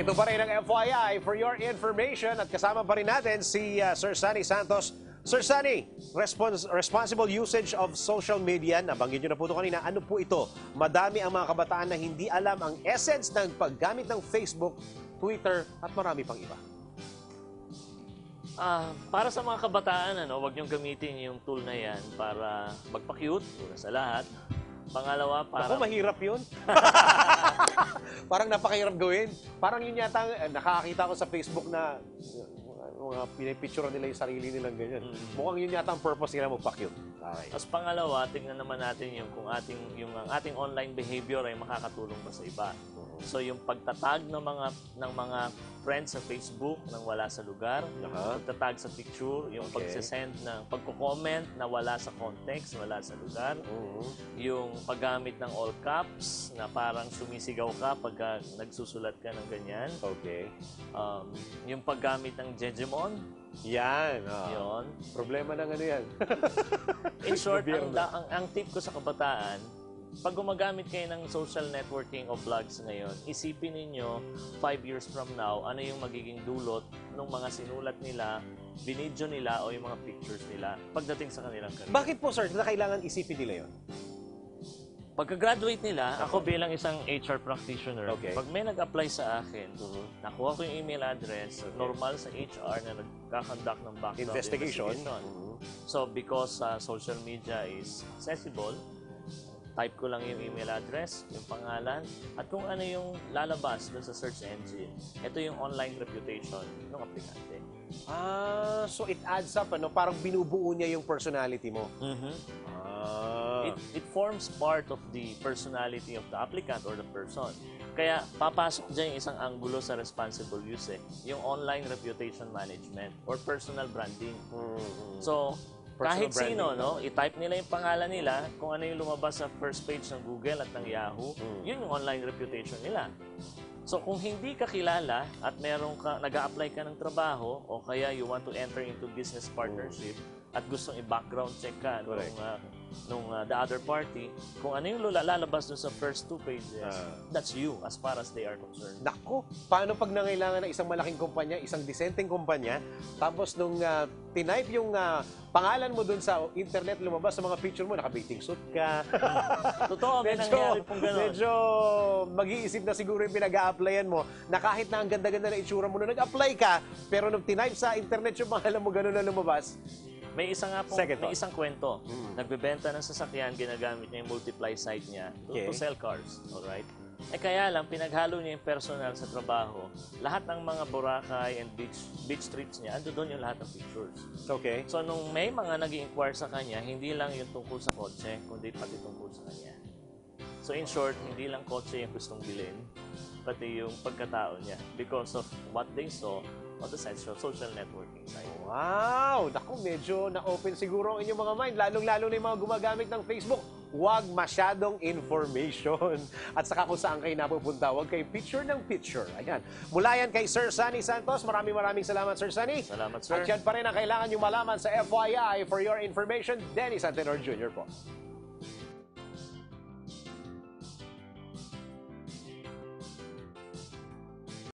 Ito pa rin ang FYI for your information at kasama pa rin natin si Sir Sunny Santos. Sir Sunny, responsible usage of social media, nabanggit nyo na po ito kanina, ano po ito? Madami ang mga kabataan na hindi alam ang essence ng paggamit ng Facebook, Twitter at marami pang iba. Para sa mga kabataan, huwag niyong gamitin yung tool na yan para magpa-cute, una sa lahat. Pangalawa, para... Ako, mahirap yun. Parang napakahirap gawin. Parang yun yata, nakakakita ko sa Facebook na mga pinipicture nila yung sarili nilang ganyan. Mukhang yun yata ang purpose nila magpa-cute. Okay. Tapos pangalawa, tingnan naman natin yung kung ang ating online behavior ay makakatulong ba sa iba. So yung pagtatag ng mga friends sa Facebook nang wala sa lugar, pagtatag sa picture, yung pagsesend ng pagko-comment na wala sa context, wala sa lugar, yung paggamit ng all caps na parang sumisigaw ka pag nagsusulat ka ng ganyan. Okay. Yung paggamit ng Jejemon. Yan. Yun. Problema ng ano yan. In short, ang tip ko sa kabataan, pag gumagamit kayo ng social networking o blogs ngayon, isipin ninyo 5 years from now, ano yung magiging dulot ng mga sinulat nila, binidyo nila o yung mga pictures nila pagdating sa kanilang career. Bakit po, sir, na kailangan isipin nila yun? Pagka-graduate nila, ako bilang isang HR practitioner, pag may nag-apply sa akin, nakuha ko yung email address, normal sa HR na nagkakandak ng background investigation. So, because social media is accessible, type ko lang yung email address, yung pangalan, at kung ano yung lalabas doon sa search engine. Ito yung online reputation ng aplikante. So it adds up, parang binubuo niya yung personality mo. It forms part of the personality of the applicant or the person. Kaya papasok dyan yung isang anggulo sa responsible use, yung online reputation management or personal branding. So, kahit sino, i-type nila yung pangalan nila, kung ano yung lumabas sa first page ng Google at ng Yahoo, yun yung online reputation nila. So, kung hindi ka kilala at nag-a-apply ka ng trabaho o kaya you want to enter into business partnership at gustong i-background check ka nung the other party, kung ano yung lalabas dun sa first 2 pages, that's you as far as they are concerned. Naku, paano pag nangailangan ng isang malaking kumpanya, isang disenteng kumpanya, tapos nung tinype yung pangalan mo dun sa internet, lumabas sa mga picture mo, naka-bathing suit ka. Totoo, may nangyari pong gano'n. Medyo mag-iisip na siguro yung pinag-a-applyan mo, na kahit na ang ganda-ganda na itsura mo nung nag-apply ka, pero nung tinype sa internet yung pangalan mo, gano'n na lumabas. May isang kwento. Nagbebenta ng sasakyan, ginagamit niya yung multiply site niya to sell cars. Alright? Kaya lang, pinaghalo niya yung personal sa trabaho. Lahat ng mga Boracay and beach trips niya, ando doon yung lahat ng pictures. Okay. So, nung may mga nag-i-inquire sa kanya, hindi lang yung tungkol sa kotse, kundi pati tungkol sa kanya. So, in short, hindi lang kotse yung gustong bilhin, pati yung pagkatao niya because of what they saw on the social networking site. Wow! Naku, medyo na-open siguro ang inyong mga mind, lalong-lalo na yung mga gumagamit ng Facebook. Huwag masyadong information. At saka kung saan kayo napupunta, huwag kayo picture ng picture. Ayan. Mula yan kay Sir Sunny Santos. Maraming salamat, Sir Sunny. Salamat, sir. At yan pa rin ang kailangan nyo malaman sa FYI. For your information, Dennis Antenor Jr. po.